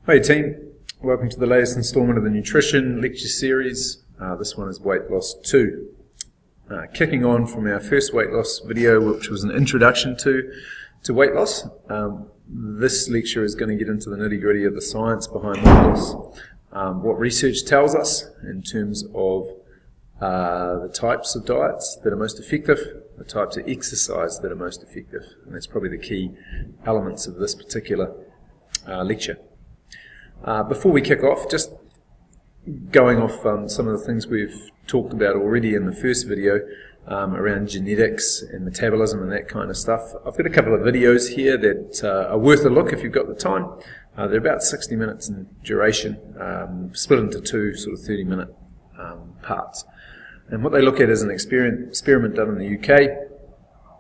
Hey team, welcome to the latest instalment of the Nutrition Lecture Series. This one is Weight Loss 2. Kicking on from our first weight loss video, which was an introduction to weight loss. This lecture is going to get into the nitty-gritty of the science behind weight loss, what research tells us in terms of the types of diets that are most effective, the types of exercise that are most effective, and that's probably the key elements of this particular lecture. Before we kick off, just going off some of the things we've talked about already in the first video around genetics and metabolism and that kind of stuff. I've got a couple of videos here that are worth a look if you've got the time. They're about 60 minutes in duration, split into two sort of 30-minute parts. And what they look at is an experiment done in the UK.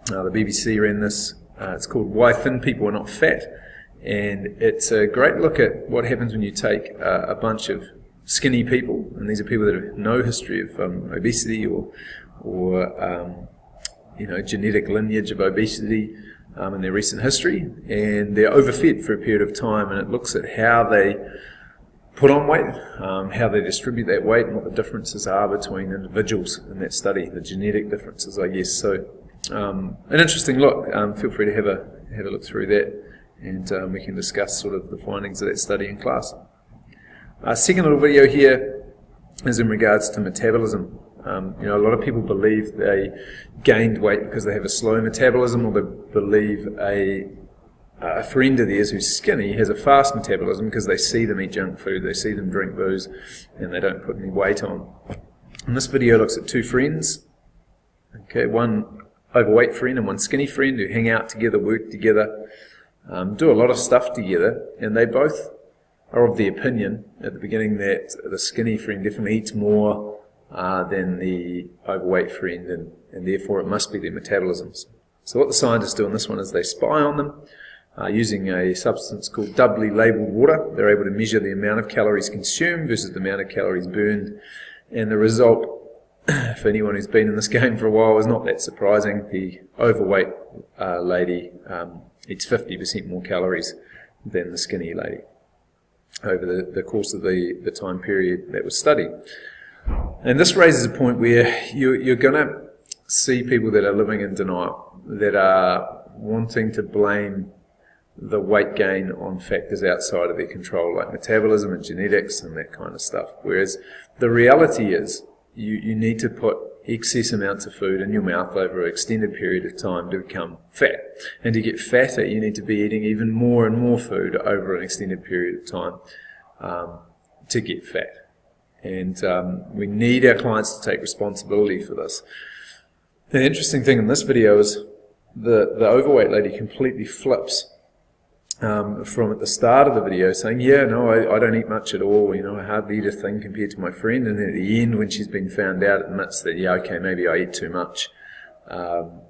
The BBC ran this. It's called Why Thin People Are Not Fat. And it's a great look at what happens when you take a bunch of skinny people, and these are people that have no history of obesity or genetic lineage of obesity in their recent history, and they're overfed for a period of time, and it looks at how they put on weight, how they distribute that weight, and what the differences are between individuals in that study, the genetic differences, I guess. So an interesting look. Feel free to have a look through that. And we can discuss sort of the findings of that study in class. Second little video here is in regards to metabolism. A lot of people believe they gained weight because they have a slow metabolism, or they believe a friend of theirs who's skinny has a fast metabolism because they see them eat junk food, they see them drink booze, and they don't put any weight on. And this video looks at two friends, one overweight friend and one skinny friend who hang out together, work together, do a lot of stuff together, and they both are of the opinion at the beginning that the skinny friend definitely eats more than the overweight friend, and therefore it must be their metabolisms. So what the scientists do in this one is they spy on them using a substance called doubly labelled water. They're able to measure the amount of calories consumed versus the amount of calories burned, and the result, for anyone who's been in this game for a while, is not that surprising. The overweight lady eats 50% more calories than the skinny lady over the course of the time period that was studied. And this raises a point where you're going to see people that are living in denial, that are wanting to blame the weight gain on factors outside of their control, like metabolism and genetics and that kind of stuff. Whereas the reality is you need to put excess amounts of food in your mouth over an extended period of time to become fat. And to get fatter, you need to be eating even more and more food over an extended period of time to get fat. And we need our clients to take responsibility for this. The interesting thing in this video is the overweight lady completely flips from at the start of the video saying, I don't eat much at all, I hardly eat a thing compared to my friend, and at the end when she's been found out admits that, maybe I eat too much, and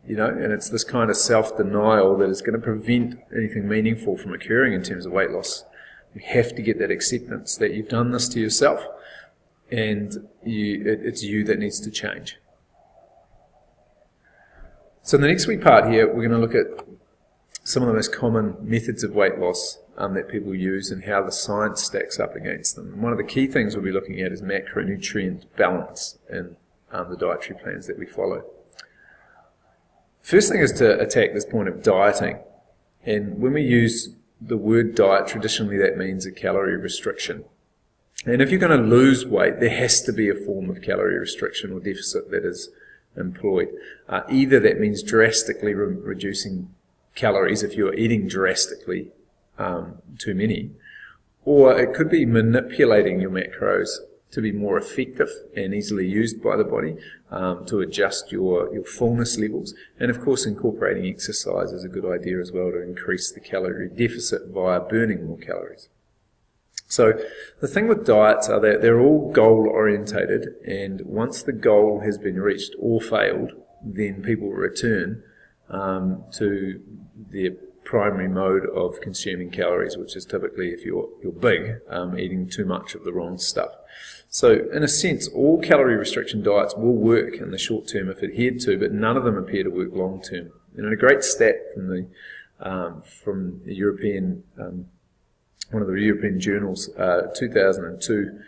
it's this kind of self-denial that is going to prevent anything meaningful from occurring in terms of weight loss. You have to get that acceptance that you've done this to yourself, and it's you that needs to change. So in the next wee part here, we're going to look at some of the most common methods of weight loss that people use and how the science stacks up against them. And one of the key things we'll be looking at is macronutrient balance in the dietary plans that we follow. First thing is to attack this point of dieting. And when we use the word diet, traditionally that means a calorie restriction. And if you're going to lose weight, there has to be a form of calorie restriction or deficit that is employed. Either that means drastically reducing calories if you're eating drastically too many, or it could be manipulating your macros to be more effective and easily used by the body to adjust your fullness levels. And of course incorporating exercise is a good idea as well to increase the calorie deficit via burning more calories. So the thing with diets are that they're all goal orientated, and once the goal has been reached or failed, then people return to their primary mode of consuming calories, which is typically, if you're big, eating too much of the wrong stuff. So in a sense, all calorie restriction diets will work in the short term if adhered to, but none of them appear to work long term. And a great stat from the European one of the European journals, 2002,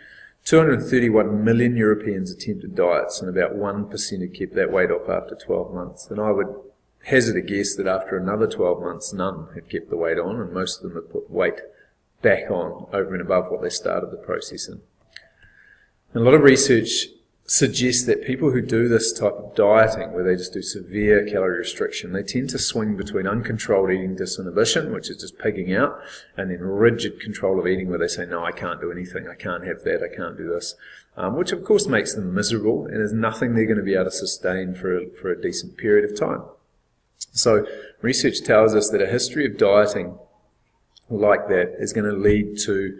231 million Europeans attempted diets, and about 1% had kept that weight off after 12 months. And I would hazard a guess that after another 12 months, none had kept the weight on, and most of them had put weight back on over and above what they started the process in. And a lot of research suggests that people who do this type of dieting, where they just do severe calorie restriction, they tend to swing between uncontrolled eating disinhibition, which is just pigging out, and then rigid control of eating, where they say, no, I can't do anything, I can't have that, I can't do this, which of course makes them miserable, and is nothing they're going to be able to sustain for a decent period of time. So research tells us that a history of dieting like that is going to lead to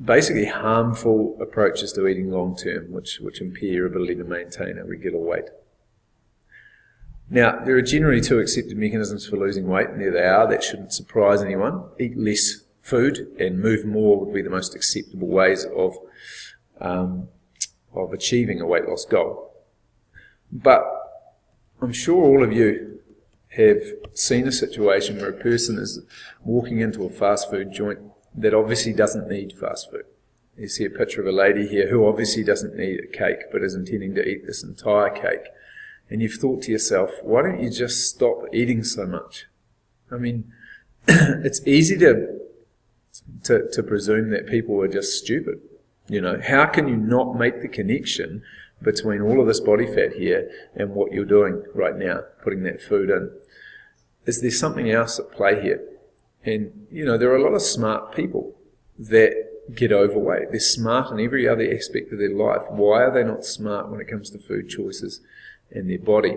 basically harmful approaches to eating long term, which impair your ability to maintain a regular weight. Now, there are generally two accepted mechanisms for losing weight, and there they are. That shouldn't surprise anyone. Eat less food and move more would be the most acceptable ways of achieving a weight loss goal. But I'm sure all of you have seen a situation where a person is walking into a fast food joint that obviously doesn't need fast food. You see a picture of a lady here who obviously doesn't need a cake but is intending to eat this entire cake. And you've thought to yourself, why don't you just stop eating so much? I mean, it's easy to presume that people are just stupid. You know, how can you not make the connection between all of this body fat here and what you're doing right now, putting that food in? Is there something else at play here? And, you know, there are a lot of smart people that get overweight. They're smart in every other aspect of their life. Why are they not smart when it comes to food choices and their body?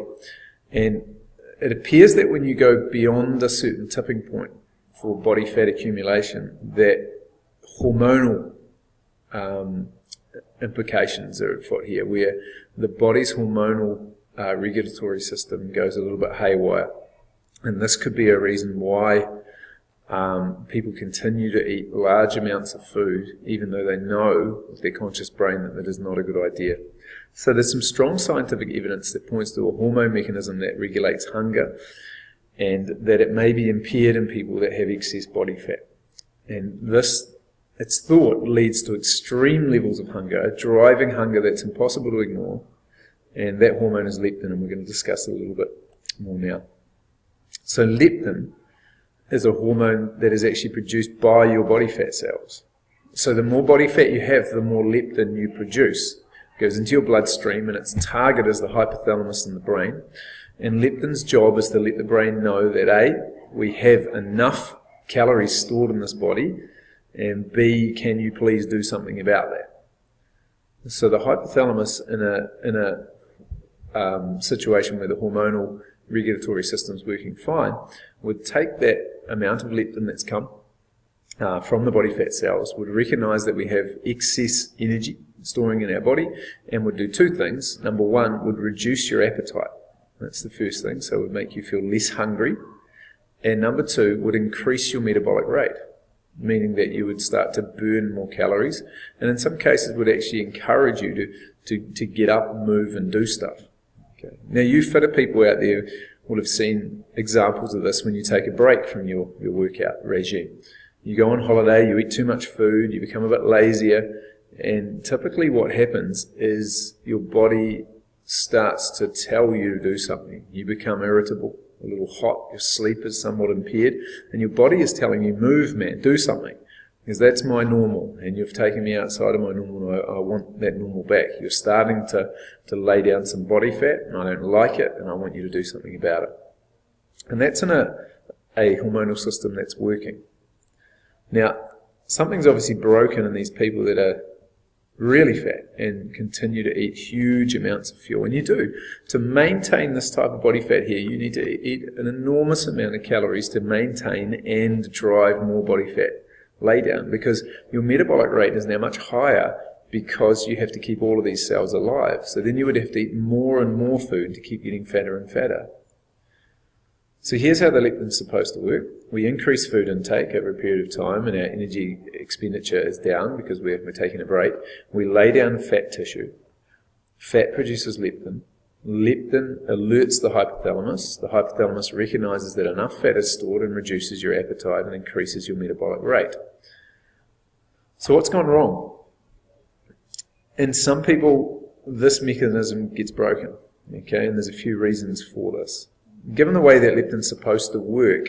And it appears that when you go beyond a certain tipping point for body fat accumulation, that hormonal implications are afoot here, where the body's hormonal regulatory system goes a little bit haywire. And this could be a reason why people continue to eat large amounts of food, even though they know with their conscious brain that is not a good idea. So there's some strong scientific evidence that points to a hormone mechanism that regulates hunger, and that it may be impaired in people that have excess body fat. And this, it's thought, leads to extreme levels of hunger, driving hunger that's impossible to ignore, and that hormone is leptin, and we're going to discuss it a little bit more now. So leptin is a hormone that is actually produced by your body fat cells. So the more body fat you have, the more leptin you produce. It goes into your bloodstream, and its target is the hypothalamus in the brain. And leptin's job is to let the brain know that A, we have enough calories stored in this body, and B, can you please do something about that? So the hypothalamus in a situation where the hormonal regulatory system's working fine would take that amount of leptin that's come from the body fat cells, would recognize that we have excess energy storing in our body, and would do two things. Number one, would reduce your appetite. That's the first thing, so it would make you feel less hungry. And number two, would increase your metabolic rate, meaning that you would start to burn more calories, and in some cases would actually encourage you to get up, move, and do stuff. Okay. Now, you fitter people out there will have seen examples of this when you take a break from your workout regime. You go on holiday, you eat too much food, you become a bit lazier, and typically what happens is your body starts to tell you to do something. You become irritable, a little hot, your sleep is somewhat impaired, and your body is telling you, move man, do something, because that's my normal, and you've taken me outside of my normal, and I want that normal back. You're starting to lay down some body fat, and I don't like it, and I want you to do something about it. And that's in a hormonal system that's working. Now, something's obviously broken in these people that are really fat and continue to eat huge amounts of fuel. And you do. To maintain this type of body fat here, you need to eat an enormous amount of calories to maintain and drive more body fat lay down, because your metabolic rate is now much higher because you have to keep all of these cells alive. So then you would have to eat more and more food to keep getting fatter and fatter. So here's how the leptin's supposed to work. We increase food intake over a period of time, and our energy expenditure is down because we're taking a break. We lay down fat tissue. Fat produces leptin, leptin alerts the hypothalamus. The hypothalamus recognizes that enough fat is stored and reduces your appetite and increases your metabolic rate. So what's gone wrong? In some people, this mechanism gets broken, okay, and there's a few reasons for this. Given the way that leptin's supposed to work,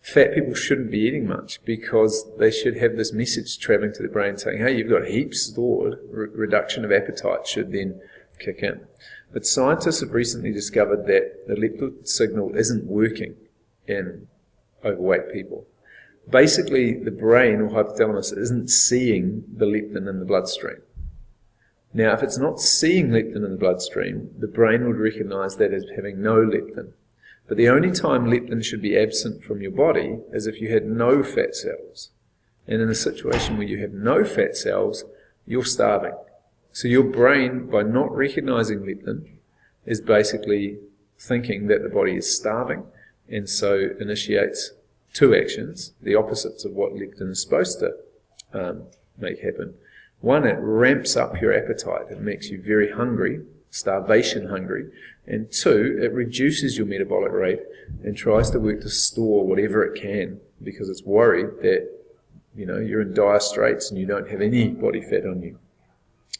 fat people shouldn't be eating much because they should have this message traveling to the brain saying, hey, you've got heaps stored. Reduction of appetite should then kick in. But scientists have recently discovered that the leptin signal isn't working in overweight people. Basically, the brain or hypothalamus isn't seeing the leptin in the bloodstream. Now, if it's not seeing leptin in the bloodstream, the brain would recognize that as having no leptin. But the only time leptin should be absent from your body is if you had no fat cells. And in a situation where you have no fat cells, you're starving. So your brain, by not recognizing leptin, is basically thinking that the body is starving, and so initiates two actions, the opposites of what leptin is supposed to make happen. One, it ramps up your appetite. It makes you very hungry, starvation hungry. And two, it reduces your metabolic rate and tries to work to store whatever it can because it's worried that, you're in dire straits and you don't have any body fat on you.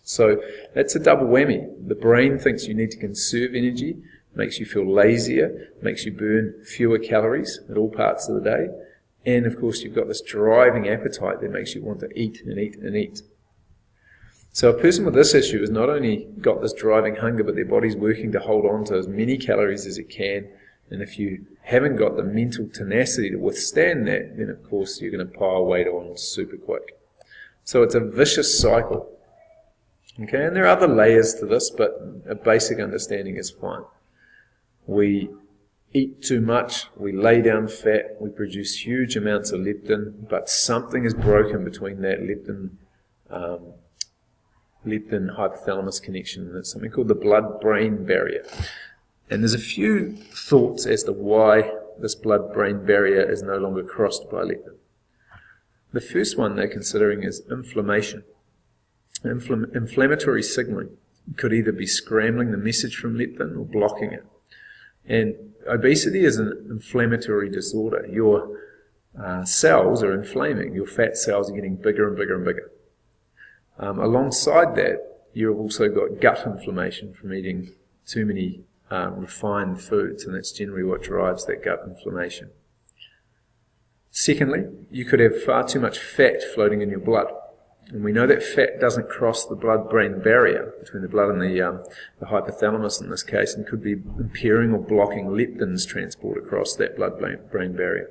So that's a double whammy. The brain thinks you need to conserve energy, makes you feel lazier, makes you burn fewer calories at all parts of the day. And of course, you've got this driving appetite that makes you want to eat and eat and eat. So a person with this issue has not only got this driving hunger, but their body's working to hold on to as many calories as it can. And if you haven't got the mental tenacity to withstand that, then of course you're going to pile weight on super quick. So it's a vicious cycle. Okay, and there are other layers to this, but a basic understanding is fine. We eat too much, we lay down fat, we produce huge amounts of leptin, but something is broken between that leptin-hypothalamus connection, and it's something called the blood-brain barrier. And there's a few thoughts as to why this blood-brain barrier is no longer crossed by leptin. The first one they're considering is inflammation. Inflammatory signaling could either be scrambling the message from leptin or blocking it. And obesity is an inflammatory disorder. Your cells are inflaming. Your fat cells are getting bigger and bigger and bigger. Alongside that, you've also got gut inflammation from eating too many refined foods, and that's generally what drives that gut inflammation. Secondly, you could have far too much fat floating in your blood. And we know that fat doesn't cross the blood-brain barrier between the blood and the hypothalamus in this case, and could be impairing or blocking leptin's transport across that blood-brain barrier.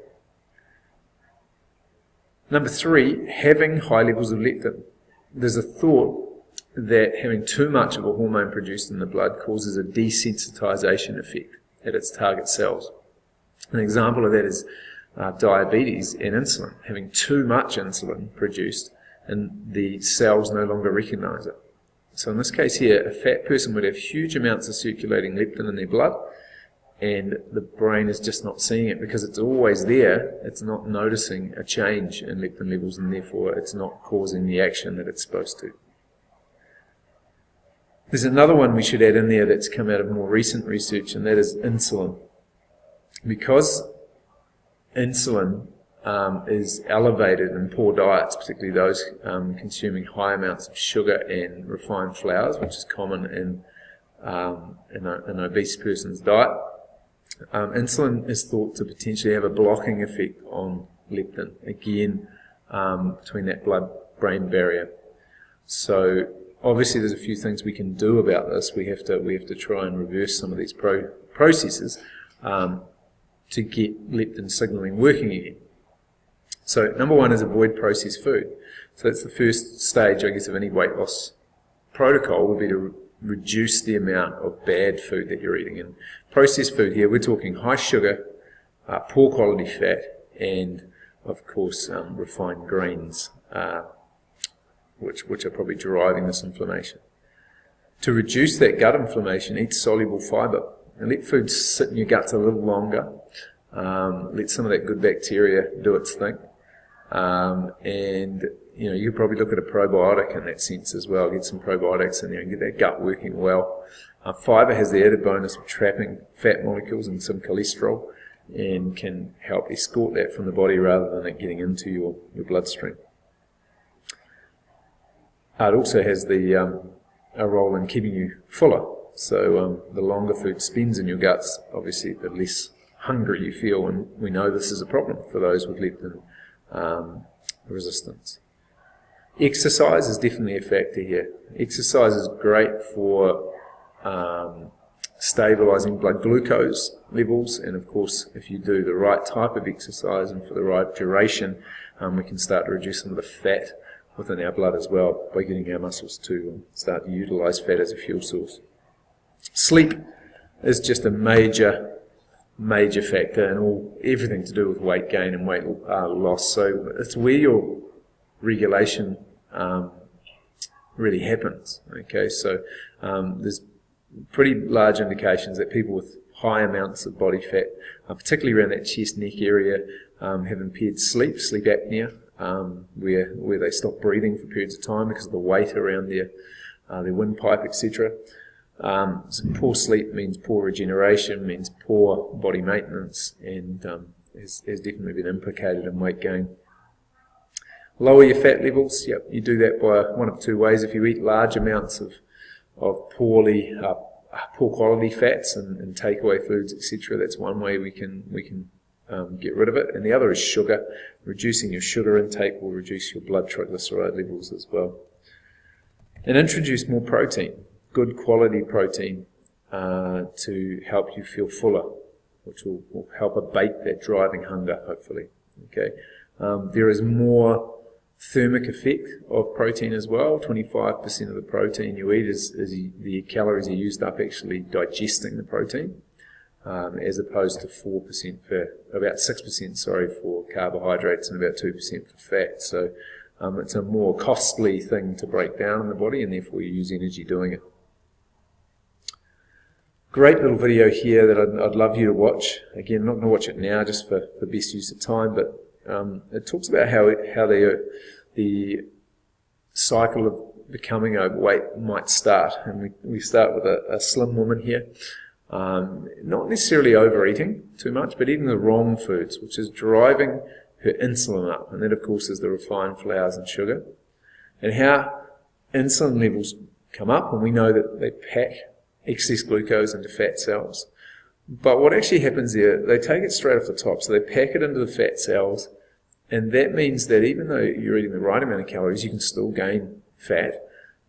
Number 3, having high levels of leptin. There's a thought that having too much of a hormone produced in the blood causes a desensitization effect at its target cells. An example of that is diabetes and insulin. Having too much insulin produced and the cells no longer recognize it. So in this case here, a fat person would have huge amounts of circulating leptin in their blood, and the brain is just not seeing it because it's always there. It's not noticing a change in leptin levels, and therefore it's not causing the action that it's supposed to. There's another one we should add in there that's come out of more recent research, and that is insulin. Because insulin is elevated in poor diets, particularly those consuming high amounts of sugar and refined flours, which is common in an obese person's diet. Insulin is thought to potentially have a blocking effect on leptin, again, between that blood-brain barrier. So obviously there's a few things we can do about this. We have to try and reverse some of these processes to get leptin signaling working again. So number 1 is avoid processed food. So that's the first stage, I guess, of any weight loss protocol, would be to reduce the amount of bad food that you're eating. And processed food here, we're talking high sugar, poor quality fat, and of course refined grains, which are probably driving this inflammation. To reduce that gut inflammation, eat soluble fibre and let food sit in your guts a little longer. Let some of that good bacteria do its thing. And you could probably look at a probiotic in that sense as well. Get some probiotics in there and get that gut working well. Fibre has the added bonus of trapping fat molecules and some cholesterol, and can help escort that from the body rather than it getting into your bloodstream. It also has a role in keeping you fuller. So the longer food spends in your guts, obviously the less hungry you feel, and we know this is a problem for those with leptin resistance. Exercise is definitely a factor here. Exercise is great for stabilizing blood glucose levels, and of course if you do the right type of exercise and for the right duration, we can start to reduce some of the fat within our blood as well by getting our muscles to start to utilize fat as a fuel source. Sleep is just a major factor in everything to do with weight gain and weight loss. So it's where your regulation really happens. Okay, so there's pretty large indications that people with high amounts of body fat, particularly around that chest neck area, have impaired sleep apnea, where they stop breathing for periods of time because of the weight around their windpipe, etc. So poor sleep means poor regeneration, means poor body maintenance, and has definitely been implicated in weight gain. Lower your fat levels. Yep, you do that by one of two ways. If you eat large amounts of poor quality fats and takeaway foods, etc., that's one way we can get rid of it. And the other is sugar. Reducing your sugar intake will reduce your blood triglyceride levels as well. And introduce more protein, good quality protein, to help you feel fuller, which will help abate that driving hunger, hopefully. Okay, there is more thermic effect of protein as well. 25% of the protein you eat is the calories are used up actually digesting the protein, as opposed to 4% for about 6%, for carbohydrates and about 2% for fat. So it's a more costly thing to break down in the body, and therefore you use energy doing it. Great little video here that I'd love you to watch. Again, I'm not going to watch it now just for best use of time, but it talks about how the cycle of becoming overweight might start. And we start with a slim woman here, not necessarily overeating too much, but eating the wrong foods, which is driving her insulin up. And that, of course, is the refined flours and sugar. And how insulin levels come up, and we know that they pack excess glucose into fat cells. But what actually happens there, they take it straight off the top, so they pack it into the fat cells, and that means that even though you're eating the right amount of calories, you can still gain fat,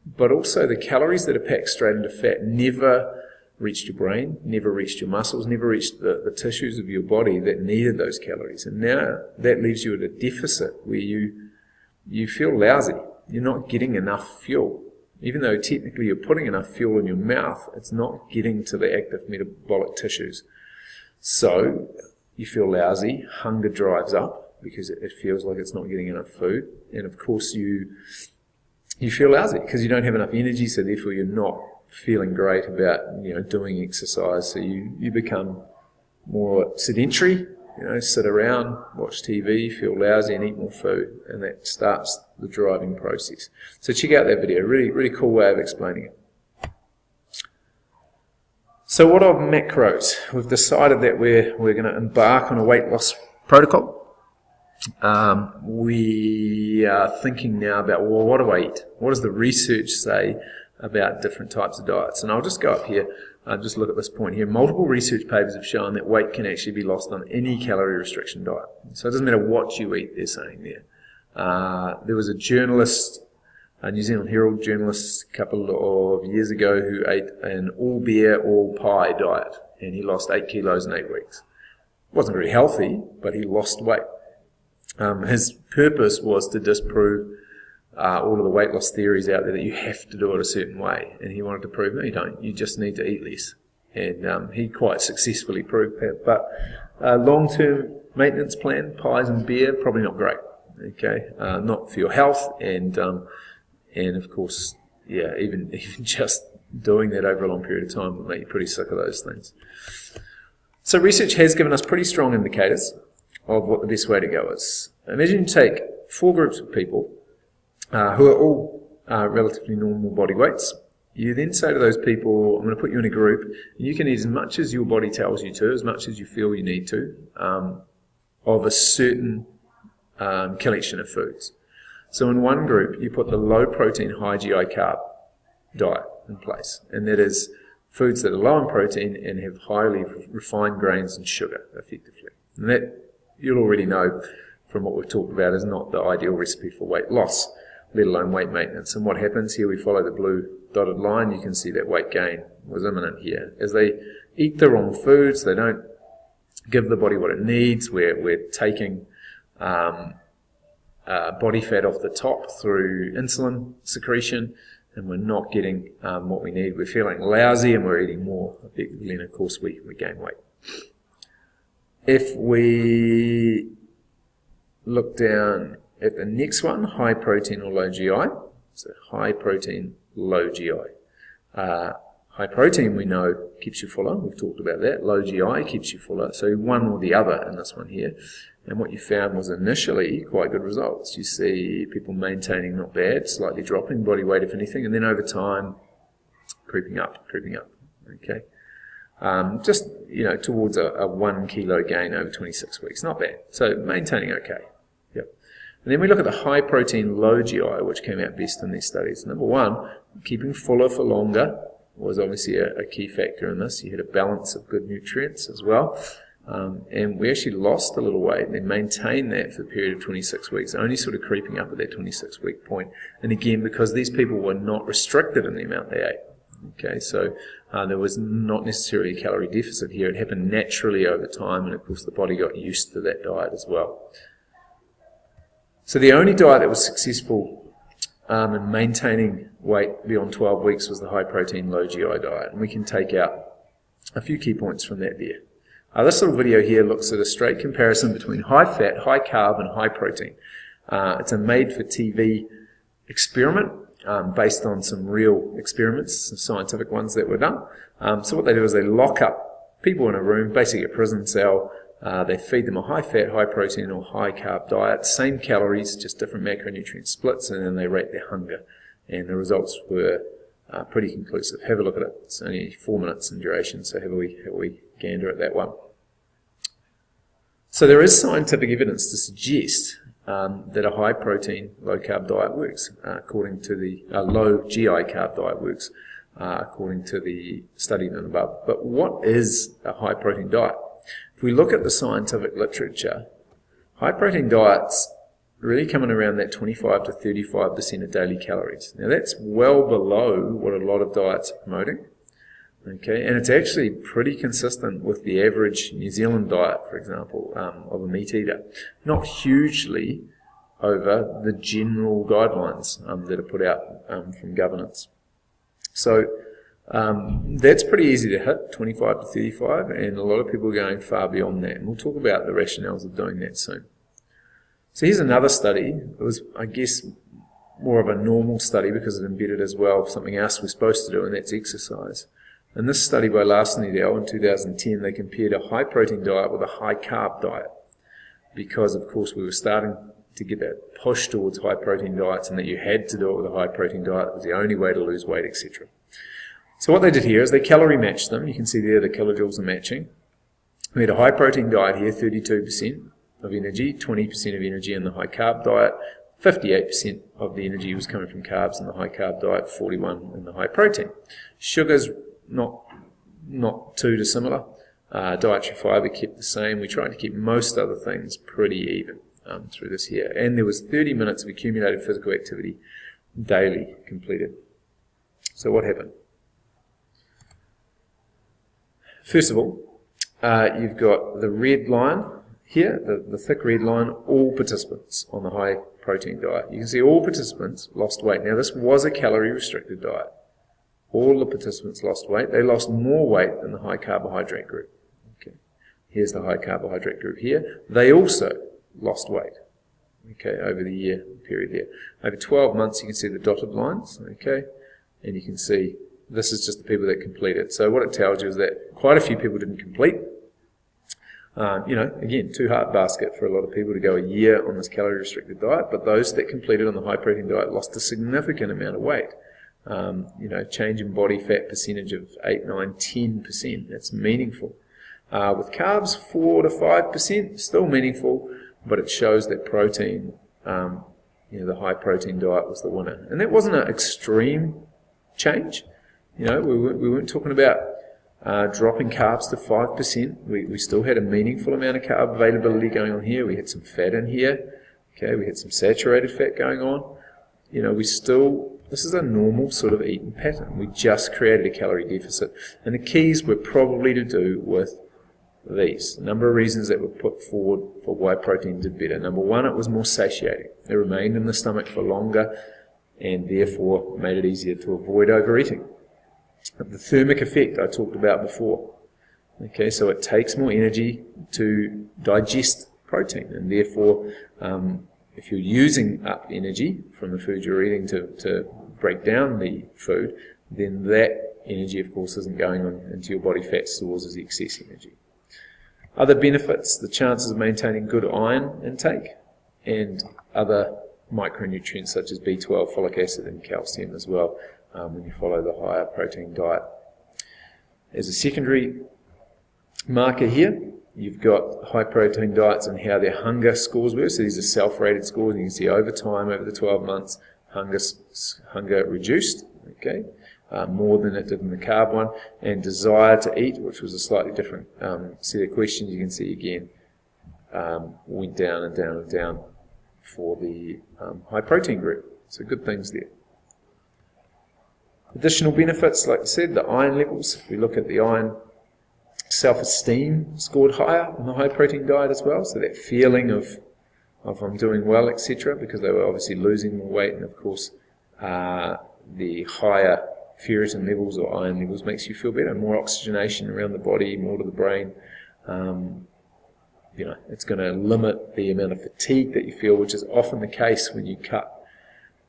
but also the calories that are packed straight into fat never reached your brain, never reached your muscles, never reached the tissues of your body that needed those calories. And now that leaves you at a deficit where you feel lousy. You're not getting enough fuel. Even though technically you're putting enough fuel in your mouth, it's not getting to the active metabolic tissues. So you feel lousy, hunger drives up because it feels like it's not getting enough food. And of course you feel lousy because you don't have enough energy, so therefore you're not feeling great about doing exercise. So you become more sedentary, sit around, watch TV, feel lousy and eat more food, and that starts the driving process. So check out that video, really cool way of explaining it. So what of macros? We've decided that we're going to embark on a weight loss protocol. We are thinking now about, well, what do I eat? What does the research say about different types of diets? And I'll just go up here, just look at this point here. Multiple research papers have shown that weight can actually be lost on any calorie restriction diet. So it doesn't matter what you eat, they're saying there. There was a journalist, a New Zealand Herald journalist, a couple of years ago who ate an all beer, all pie diet, and he lost 8 kilos in 8 weeks. Wasn't very healthy, but he lost weight. His purpose was to disprove all of the weight loss theories out there that you have to do it a certain way, and he wanted to prove, no, you don't. You just need to eat less, and he quite successfully proved that. But long-term maintenance plan, pies and beer, probably not great. Okay, not for your health, and of course, yeah, even just doing that over a long period of time will make you pretty sick of those things. So research has given us pretty strong indicators of what the best way to go is. Imagine you take 4 groups of people who are all relatively normal body weights, You then say to those people, I'm going to put you in a group, and you can eat as much as your body tells you to, as much as you feel you need to, of a certain collection of foods. So in one group, you put the low protein, high GI carb diet in place, and that is foods that are low in protein and have highly refined grains and sugar, effectively. And that, you'll already know from what we've talked about, is not the ideal recipe for weight loss, let alone weight maintenance. And what happens here, we follow the blue dotted line, you can see that weight gain was imminent here. As they eat the wrong foods, they don't give the body what it needs, we're taking body fat off the top through insulin secretion, and we're not getting what we need. We're feeling lousy and we're eating more effectively, and of course we gain weight. If we look down at the next one, high protein or low GI, so high protein, low GI. High protein, we know, keeps you fuller. We've talked about that. Low GI keeps you fuller. So one or the other in this one here. And what you found was initially quite good results. You see people maintaining not bad, slightly dropping body weight if anything, and then over time creeping up. Okay, just towards a 1 kilo gain over 26 weeks, not bad. So maintaining okay. Yep. And then we look at the high protein, low GI, which came out best in these studies. Number one, keeping fuller for longer was obviously a key factor in this. You had a balance of good nutrients as well. And we actually lost a little weight and then maintained that for a period of 26 weeks, only sort of creeping up at that 26-week point. And again, because these people were not restricted in the amount they ate. Okay, so there was not necessarily a calorie deficit here. It happened naturally over time, and of course the body got used to that diet as well. So the only diet that was successful in maintaining weight beyond 12 weeks was the high protein, low GI diet. And we can take out a few key points from that there. This little video here looks at a straight comparison between high fat, high carb, and high protein. It's a made-for-TV experiment based on some real experiments, some scientific ones that were done. So what they do is they lock up people in a room, basically a prison cell. They feed them a high fat, high protein, or high carb diet, same calories, just different macronutrient splits, and then they rate their hunger. And the results were pretty conclusive. Have a look at it. It's only 4 minutes in duration, so have we gander at that one. So there is scientific evidence to suggest that a high protein, low carb diet works, according to the low GI carb diet works, according to the study and above. But what is a high protein diet? If we look at the scientific literature, high protein diets really coming around that 25 to 35% of daily calories. Now that's well below what a lot of diets are promoting. Okay, and it's actually pretty consistent with the average New Zealand diet, for example, of a meat eater. Not hugely over the general guidelines that are put out from governance. So that's pretty easy to hit, 25 to 35, and a lot of people are going far beyond that. And we'll talk about the rationales of doing that soon. So here's another study. It was, I guess, more of a normal study because it embedded as well something else we're supposed to do, and that's exercise. In this study by Larson et al. In 2010, they compared a high-protein diet with a high-carb diet because, of course, we were starting to get that push towards high-protein diets and that you had to do it with a high-protein diet. It was the only way to lose weight, etc. So what they did here is they calorie matched them. You can see there the kilojoules are matching. We had a high-protein diet here, 32% of energy, 20% of energy in the high-carb diet, 58% of the energy was coming from carbs in the high-carb diet, 41% in the high-protein. Sugars not too dissimilar. Dietary fibre kept the same. We tried to keep most other things pretty even through this here. And there was 30 minutes of accumulated physical activity daily completed. So what happened? First of all, you've got the red line here, the thick red line, all participants on the high protein diet. You can see all participants lost weight. Now this was a calorie restricted diet. All the participants lost weight. They lost more weight than the high carbohydrate group. Okay. Here's the high carbohydrate group here. They also lost weight. Okay, over the year period there. Over 12 months you can see the dotted lines, okay? And you can see this is just the people that completed. So what it tells you is that quite a few people didn't complete. Again, too hard basket for a lot of people to go a year on this calorie restricted diet, but those that completed on the high protein diet lost a significant amount of weight. change in body fat percentage of 8, 9, 10%. That's meaningful. With carbs, 4 to 5%, still meaningful, but it shows that protein, the high protein diet was the winner. And that wasn't an extreme change. We weren't talking about dropping carbs to 5%. We still had a meaningful amount of carb availability going on here. We had some fat in here. Okay, we had some saturated fat going on. This is a normal sort of eating pattern. We just created a calorie deficit. And the keys were probably to do with these. A number of reasons that were put forward for why protein did better. Number one, it was more satiating. It remained in the stomach for longer and therefore made it easier to avoid overeating. The thermic effect I talked about before. Okay, so it takes more energy to digest protein, and therefore if you're using up energy from the food you're eating to break down the food, then that energy, of course, isn't going on into your body fat stores as excess energy. Other benefits, the chances of maintaining good iron intake and other micronutrients such as B12, folic acid and calcium as well when you follow the higher protein diet. As a secondary marker here, you've got high protein diets and how their hunger scores were. So these are self-rated scores, and you can see over time, over the 12 months, hunger reduced, okay, more than it did in the carb one, and desire to eat, which was a slightly different set of questions, you can see again, went down and down and down for the high protein group. So good things there. Additional benefits, like I said, the iron levels. If we look at the iron, self-esteem scored higher on the high protein diet as well, so that feeling of I'm doing well, etc., because they were obviously losing more weight, and of course the higher ferritin levels or iron levels makes you feel better, more oxygenation around the body, more to the brain. It's going to limit the amount of fatigue that you feel, which is often the case when you cut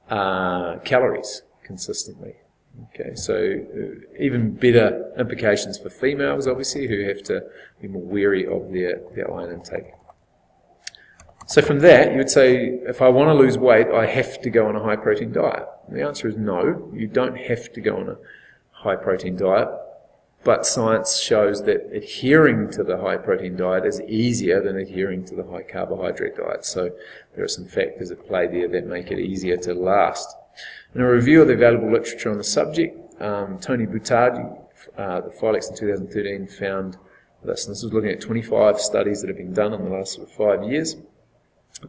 calories consistently. Okay, so even better implications for females, obviously, who have to be more wary of their iron intake. So from that, you would say, if I want to lose weight, I have to go on a high-protein diet. And the answer is no, you don't have to go on a high-protein diet, but science shows that adhering to the high-protein diet is easier than adhering to the high-carbohydrate diet. So there are some factors at play there that make it easier to last. In a review of the available literature on the subject, Tony Boutard, the Filex in 2013, found this, and this was looking at 25 studies that have been done in the last 5 years.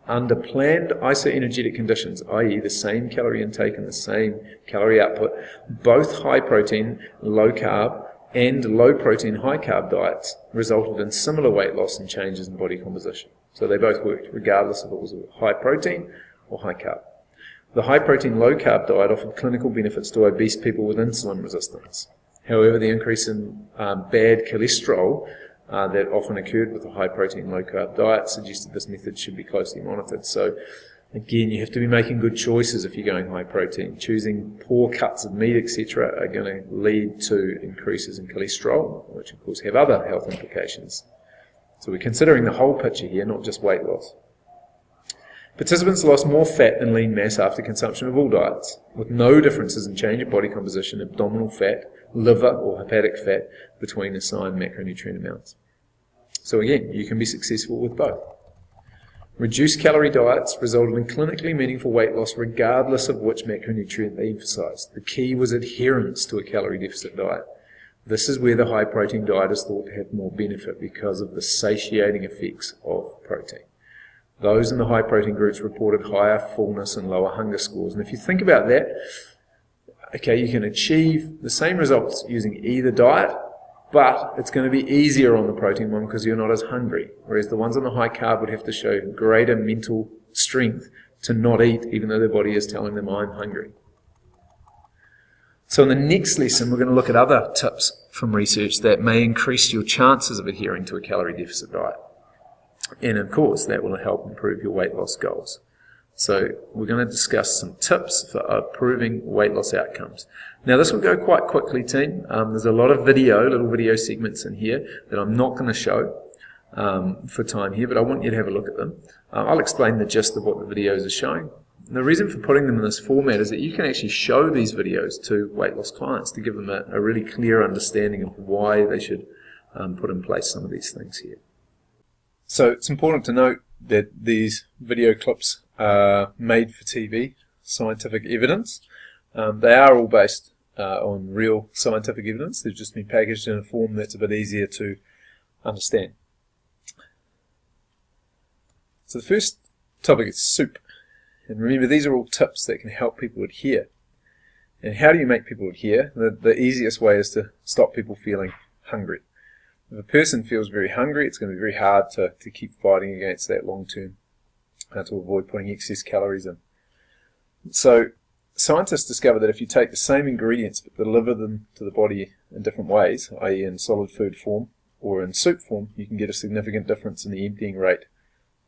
Under planned isoenergetic conditions, i.e. the same calorie intake and the same calorie output, both high protein, low carb, and low protein, high carb diets resulted in similar weight loss and changes in body composition. So they both worked regardless if it was high protein or high carb. The high protein, low carb diet offered clinical benefits to obese people with insulin resistance. However, the increase in bad cholesterol that often occurred with a high protein, low carb diet suggested this method should be closely monitored. So again, you have to be making good choices if you're going high protein. Choosing poor cuts of meat, etc. are going to lead to increases in cholesterol, which of course have other health implications. So we're considering the whole picture here, not just weight loss. Participants lost more fat than lean mass after consumption of all diets, with no differences in change of body composition, abdominal fat, liver or hepatic fat between assigned macronutrient amounts. So again, you can be successful with both. Reduced calorie diets resulted in clinically meaningful weight loss regardless of which macronutrient they emphasized. The key was adherence to a calorie deficit diet. This is where the high protein diet is thought to have more benefit because of the satiating effects of protein. Those in the high protein groups reported higher fullness and lower hunger scores. And if you think about that, okay, you can achieve the same results using either diet, but it's going to be easier on the protein one because you're not as hungry. Whereas the ones on the high carb would have to show greater mental strength to not eat, even though their body is telling them, I'm hungry. So in the next lesson, we're going to look at other tips from research that may increase your chances of adhering to a calorie deficit diet. And of course, that will help improve your weight loss goals. So we're going to discuss some tips for improving weight loss outcomes. Now this will go quite quickly, team. There's a lot of little video segments in here that I'm not going to show for time here, but I want you to have a look at them. I'll explain the gist of what the videos are showing. And the reason for putting them in this format is that you can actually show these videos to weight loss clients to give them a really clear understanding of why they should put in place some of these things here. So it's important to note that these video clips are made for TV, scientific evidence. They are all based on real scientific evidence. They've just been packaged in a form that's a bit easier to understand. So the first topic is soup. And remember, these are all tips that can help people adhere. And how do you make people adhere? The easiest way is to stop people feeling hungry. If a person feels very hungry, it's going to be very hard to keep fighting against that long term to avoid putting excess calories in. So scientists discovered that if you take the same ingredients but deliver them to the body in different ways, i.e. in solid food form or in soup form, you can get a significant difference in the emptying rate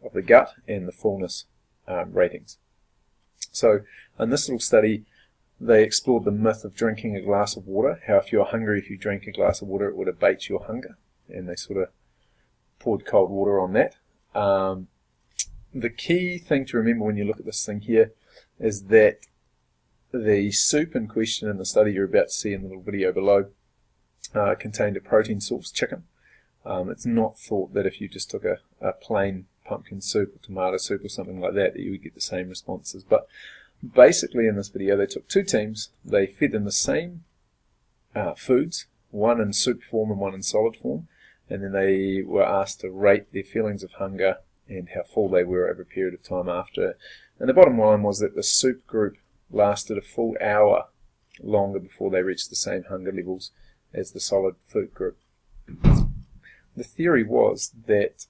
of the gut and the fullness ratings. So in this little study, they explored the myth of drinking a glass of water, how if you're hungry, if you drank a glass of water, it would abate your hunger. And they sort of poured cold water on that. The key thing to remember when you look at this thing here is that the soup in question in the study you're about to see in the little video below contained a protein source, chicken. It's not thought that if you just took a plain pumpkin soup or tomato soup or something like that you would get the same responses. But basically in this video they took two teams, they fed them the same foods, one in soup form and one in solid form, and then they were asked to rate their feelings of hunger and how full they were over a period of time after. And the bottom line was that the soup group lasted a full hour longer before they reached the same hunger levels as the solid food group. The theory was that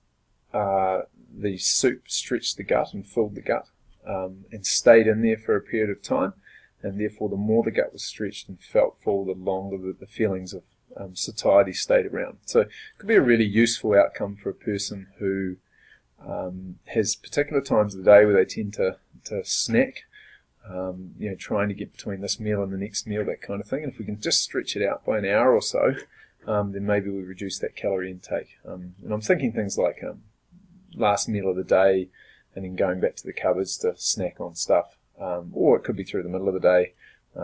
the soup stretched the gut and filled the gut and stayed in there for a period of time, and therefore the more the gut was stretched and felt full, the longer the feelings of satiety stayed around. So it could be a really useful outcome for a person who has particular times of the day where they tend to snack, trying to get between this meal and the next meal, that kind of thing. And if we can just stretch it out by an hour or so, then maybe we reduce that calorie intake. And I'm thinking things like last meal of the day and then going back to the cupboards to snack on stuff. Or it could be through the middle of the day,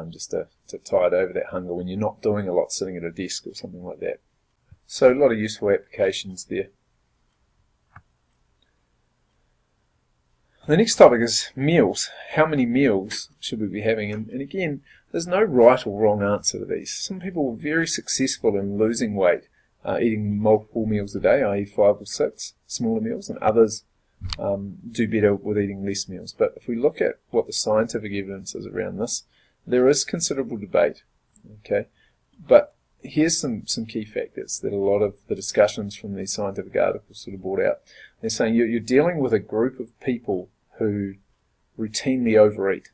just to tide over that hunger when you're not doing a lot sitting at a desk or something like that. So a lot of useful applications there. The next topic is meals. How many meals should we be having? And again, there's no right or wrong answer to these. Some people are very successful in losing weight, eating multiple meals a day, i.e. 5 or 6 smaller meals, and others do better with eating less meals. But if we look at what the scientific evidence is around this, there is considerable debate. Okay, but here's some key factors that a lot of the discussions from these scientific articles sort of brought out. They're saying you're dealing with a group of people who routinely overeat.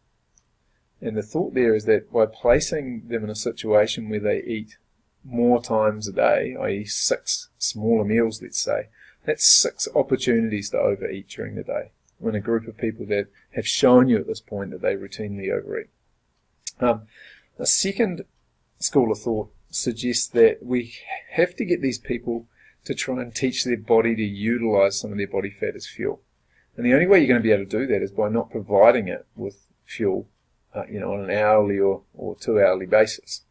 And the thought there is that by placing them in a situation where they eat more times a day, i.e. 6 smaller meals, let's say, that's 6 opportunities to overeat during the day, when a group of people that have shown you at this point that they routinely overeat. A second school of thought suggests that we have to get these people to try and teach their body to utilize some of their body fat as fuel. And the only way you're going to be able to do that is by not providing it with fuel on an hourly or 2-hourly basis.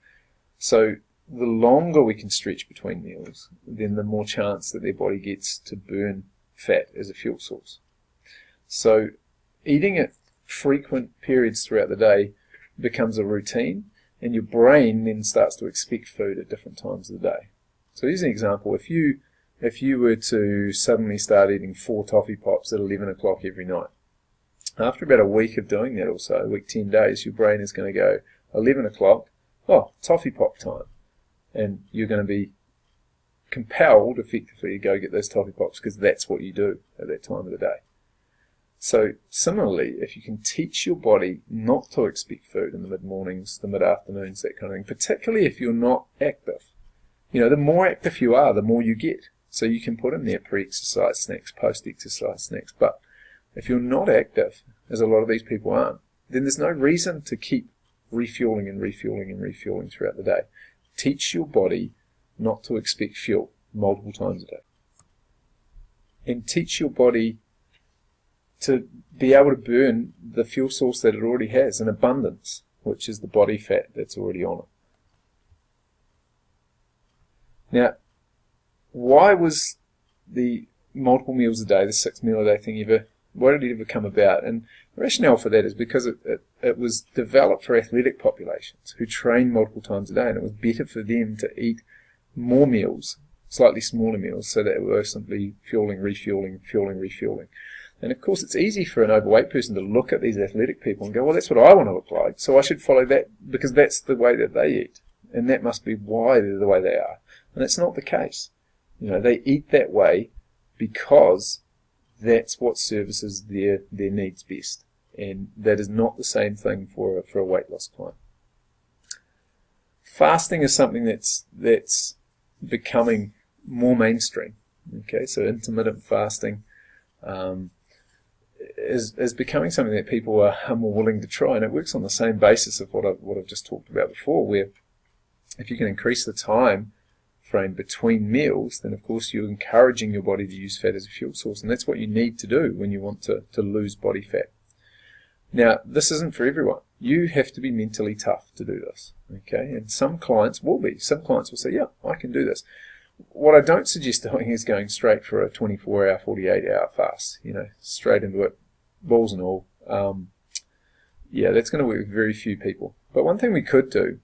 So the longer we can stretch between meals, then the more chance that their body gets to burn fat as a fuel source. So eating at frequent periods throughout the day becomes a routine, and your brain then starts to expect food at different times of the day. So here's an example. If you were to suddenly start eating 4 toffee pops at 11 o'clock every night, after about a week of doing that or so, a week, 10 days, your brain is going to go, 11 o'clock, oh, toffee pop time. And you're going to be compelled, effectively, to go get those toffee pops because that's what you do at that time of the day. So similarly, if you can teach your body not to expect food in the mid-mornings, the mid-afternoons, that kind of thing, particularly if you're not active, the more active you are, the more you get. So you can put in there pre-exercise snacks, post-exercise snacks. But if you're not active, as a lot of these people aren't, then there's no reason to keep refueling and refueling and refueling throughout the day. Teach your body not to expect fuel multiple times a day. And teach your body to be able to burn the fuel source that it already has in abundance, which is the body fat that's already on it. Now, why was the multiple meals a day, the 6 meal a day thing why did it ever come about? And the rationale for that is because it was developed for athletic populations who train multiple times a day, and it was better for them to eat more meals, slightly smaller meals, so that it was simply fueling, refueling, fueling, refueling. And of course, it's easy for an overweight person to look at these athletic people and go, well, that's what I want to look like, so I should follow that because that's the way that they eat, and that must be why they're the way they are. And that's not the case. They eat that way because that's what services their needs best. And that is not the same thing for a weight loss client. Fasting is something that's becoming more mainstream. Okay, so intermittent fasting is becoming something that people are more willing to try, and it works on the same basis of what I've just talked about before, where if you can increase the time frame between meals, then of course you're encouraging your body to use fat as a fuel source, and that's what you need to do when you want to lose body fat. Now, this isn't for everyone. You have to be mentally tough to do this, okay? And some clients will be. Some clients will say, yeah, I can do this. What I don't suggest doing is going straight for a 24-hour, 48-hour fast, straight into it, balls and all. Yeah, that's going to work with very few people. But one thing we could do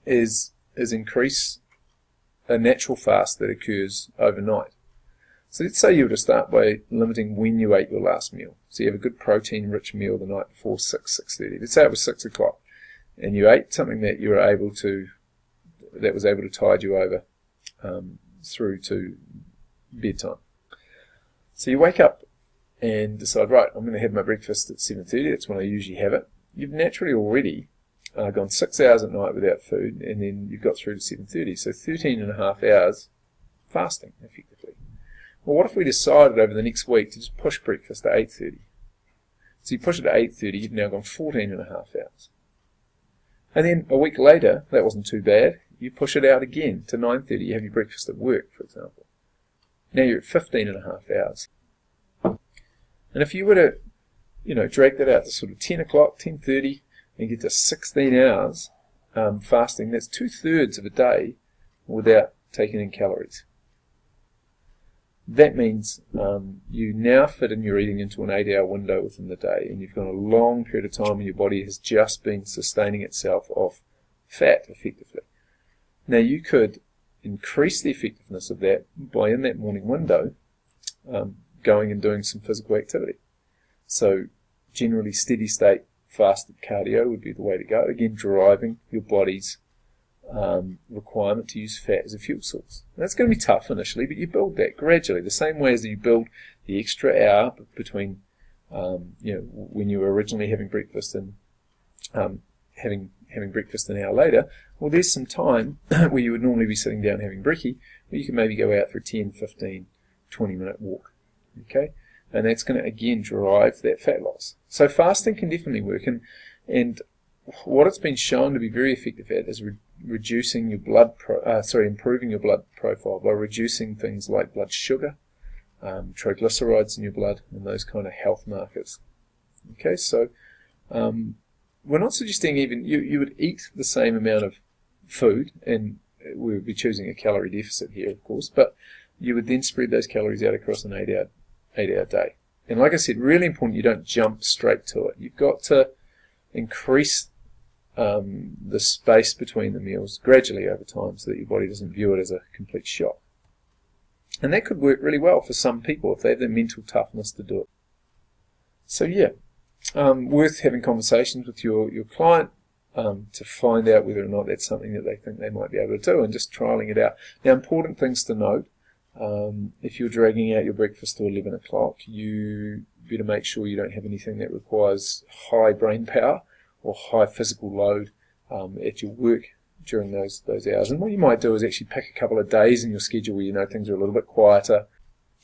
is increase a natural fast that occurs overnight. So let's say you were to start by limiting when you ate your last meal. So you have a good protein-rich meal the night before 6:30. Let's say it was 6 o'clock, and you ate something that was able to tide you over through to bedtime. So you wake up and decide, right, I'm going to have my breakfast at 7:30. That's when I usually have it. You've naturally already gone 6 hours at night without food, and then you've got through to 7:30. So 13 and a half hours fasting, effectively. Well, what if we decided over the next week to just push breakfast to 8:30? So you push it to 8:30, you've now gone 14 and a half hours. And then a week later, that wasn't too bad, you push it out again to 9:30, you have your breakfast at work, for example. Now you're at 15 and a half hours. And if you were to, drag that out to sort of 10 o'clock, 10:30, and get to 16 hours fasting, that's 2/3 of a day without taking in calories. That means you now fit in your eating into an 8-hour window within the day, and you've gone a long period of time when your body has just been sustaining itself off fat, effectively. Now you could increase the effectiveness of that by, in that morning window, going and doing some physical activity. So generally steady state fasted cardio would be the way to go. Again, driving your body's requirement to use fat as a fuel source. That's going to be tough initially, but you build that gradually. The same way as you build the extra hour between, when you were originally having breakfast and having breakfast an hour later. Well, there's some time where you would normally be sitting down having brekkie, where you can maybe go out for a 10, 15, 20-minute walk. Okay, and that's going to again drive that fat loss. So fasting can definitely work, and what it's been shown to be very effective at is reducing your improving your blood profile by reducing things like blood sugar, triglycerides in your blood, and those kind of health markers. Okay, so we're not suggesting even you would eat the same amount of food, and we would be choosing a calorie deficit here, of course, but you would then spread those calories out across an 8-hour day. And like I said, really important you don't jump straight to it. You've got to increase the space between the meals gradually over time so that your body doesn't view it as a complete shock. And that could work really well for some people if they have the mental toughness to do it. So yeah, worth having conversations with your client to find out whether or not that's something that they think they might be able to do, and just trialing it out. Now, important things to note, if you're dragging out your breakfast to 11 o'clock, you better make sure you don't have anything that requires high brain power or high physical load at your work during those hours. And what you might do is actually pick a couple of days in your schedule where things are a little bit quieter,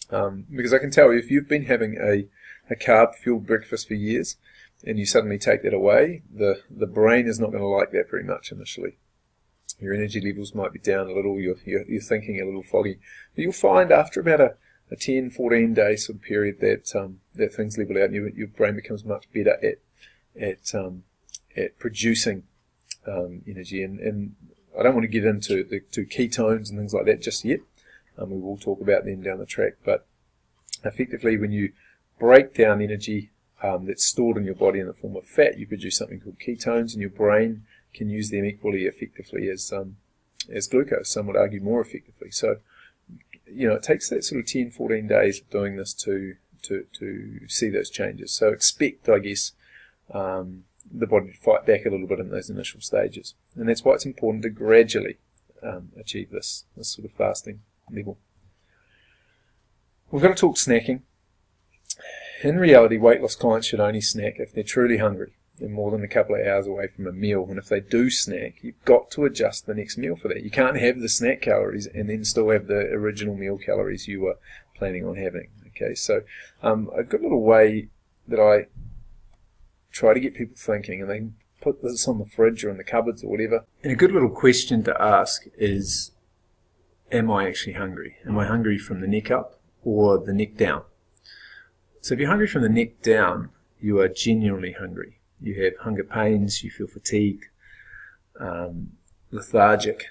because I can tell you, if you've been having a carb-fueled breakfast for years and you suddenly take that away, the brain is not going to like that very much initially. Your energy levels might be down a little, you're thinking a little foggy. But you'll find after about a 10, 14 day sort of period that that things level out and your brain becomes much better at producing energy. And I don't want to get into to ketones and things like that just yet. We will talk about them down the track. But effectively, when you break down energy that's stored in your body in the form of fat, you produce something called ketones, and your brain can use them equally effectively as glucose. Some would argue more effectively. So, it takes that sort of 10, 14 days of doing this to see those changes. So expect, I guess, the body to fight back a little bit in those initial stages. And that's why it's important to gradually achieve this sort of fasting level. We've got to talk snacking. In reality, weight loss clients should only snack if they're truly hungry. They're more than a couple of hours away from a meal, and if they do snack, you've got to adjust the next meal for that. You can't have the snack calories and then still have the original meal calories you were planning on having. Okay, so I've got a little way that I try to get people thinking, and they can put this on the fridge or in the cupboards or whatever. And a good little question to ask is, am I actually hungry? Am I hungry from the neck up or the neck down? So if you're hungry from the neck down, you are genuinely hungry. You have hunger pains, you feel fatigued, lethargic.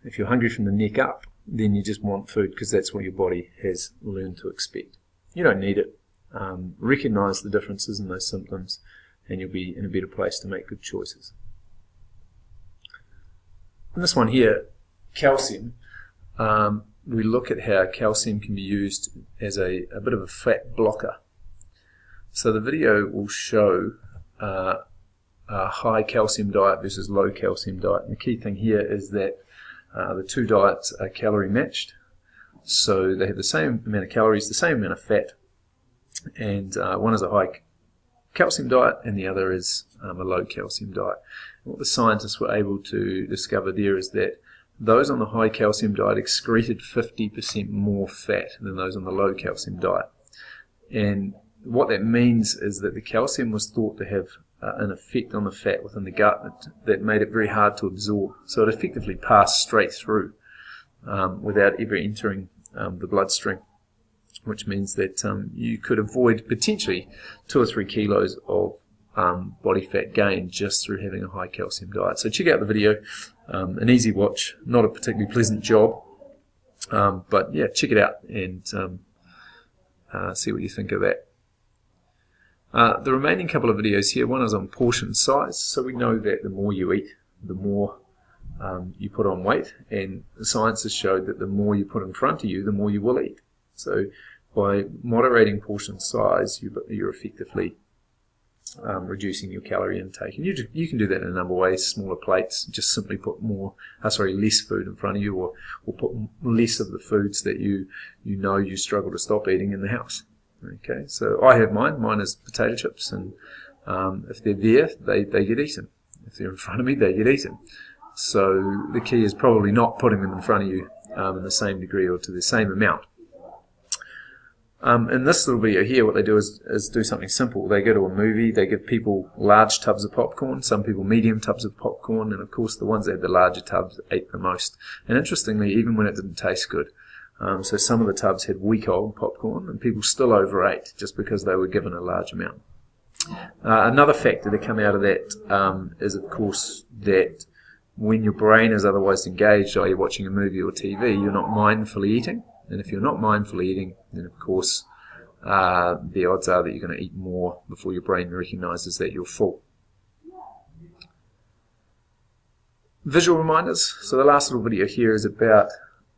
If you're hungry from the neck up, then you just want food because that's what your body has learned to expect. You don't need it. Recognize the differences in those symptoms, and you'll be in a better place to make good choices. In this one here, calcium, we look at how calcium can be used as a bit of a fat blocker. So the video will show a high calcium diet versus low calcium diet. And the key thing here is that the two diets are calorie matched, so they have the same amount of calories, the same amount of fat, and one is a high calcium diet and the other is a low calcium diet. And what the scientists were able to discover there is that those on the high calcium diet excreted 50% more fat than those on the low calcium diet. And what that means is that the calcium was thought to have an effect on the fat within the gut that made it very hard to absorb. So it effectively passed straight through without ever entering the bloodstream, which means that you could avoid potentially 2 or 3 kilos of body fat gain just through having a high calcium diet. So check out the video, an easy watch, not a particularly pleasant job, but yeah, check it out and see what you think of that. The remaining couple of videos here, one is on portion size. So we know that the more you eat, the more you put on weight, and the science has showed that the more you put in front of you, the more you will eat. So by moderating portion size, you're effectively reducing your calorie intake. And you can do that in a number of ways. Smaller plates, just simply put less food in front of you, or put less of the foods that you know you struggle to stop eating in the house. Okay, so I have mine. Mine is potato chips, and if they're there, they get eaten. If they're in front of me, they get eaten. So the key is probably not putting them in front of you in the same degree or to the same amount. In this little video here, what they do is do something simple. They go to a movie, they give people large tubs of popcorn, some people medium tubs of popcorn, and of course the ones that had the larger tubs ate the most. And interestingly, even when it didn't taste good. So some of the tubs had week-old popcorn, and people still overate just because they were given a large amount. Another factor to come out of that is, of course, that when your brain is otherwise engaged, i.e. watching a movie or TV, you're not mindfully eating. And if you're not mindfully eating, then of course the odds are that you're going to eat more before your brain recognises that you're full. Visual reminders. So the last little video here is about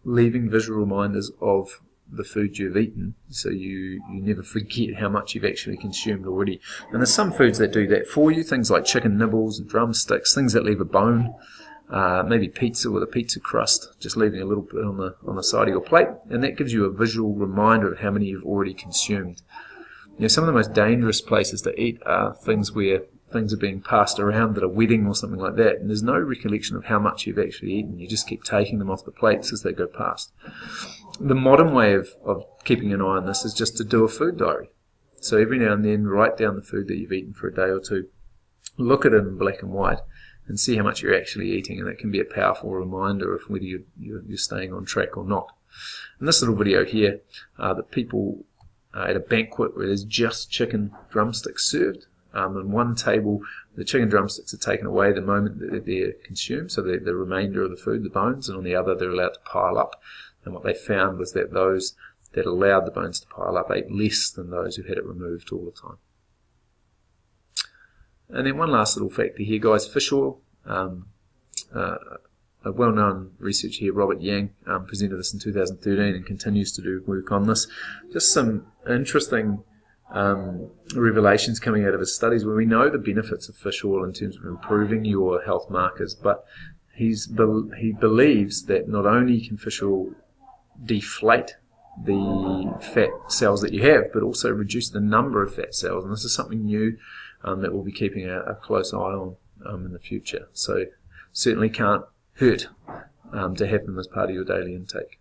leaving visual reminders of the food you've eaten, so you never forget how much you've actually consumed already. And there's some foods that do that for you, things like chicken nibbles and drumsticks, things that leave a bone, maybe pizza with a pizza crust, just leaving a little bit on the side of your plate, and that gives you a visual reminder of how many you've already consumed. Some of the most dangerous places to eat are things where things are being passed around at a wedding or something like that, and there's no recollection of how much you've actually eaten. You just keep taking them off the plates as they go past. The modern way of keeping an eye on this is just to do a food diary. So every now and then write down the food that you've eaten for a day or two, look at it in black and white and see how much you're actually eating, and that can be a powerful reminder of whether you're staying on track or not. In this little video here, the people at a banquet where there's just chicken drumsticks served. On one table, the chicken drumsticks are taken away the moment that they're consumed, so the remainder of the food, the bones, and on the other they're allowed to pile up. And what they found was that those that allowed the bones to pile up ate less than those who had it removed all the time. And then one last little factor here, guys. Fish oil. A well-known researcher here, Robert Yang, presented this in 2013 and continues to do work on this. Just some interesting revelations coming out of his studies where we know the benefits of fish oil in terms of improving your health markers, but he believes that not only can fish oil deflate the fat cells that you have, but also reduce the number of fat cells, and this is something new that we'll be keeping a close eye on in the future. So certainly can't hurt to have them as part of your daily intake.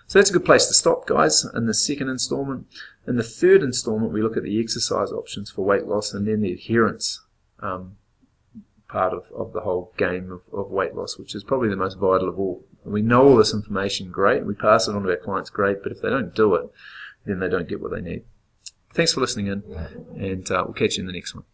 So that's a good place to stop, guys, in the second installment. In the third installment, we look at the exercise options for weight loss and then the adherence part of the whole game of weight loss, which is probably the most vital of all. We know all this information, great. We pass it on to our clients, great. But if they don't do it, then they don't get what they need. Thanks for listening in, and we'll catch you in the next one.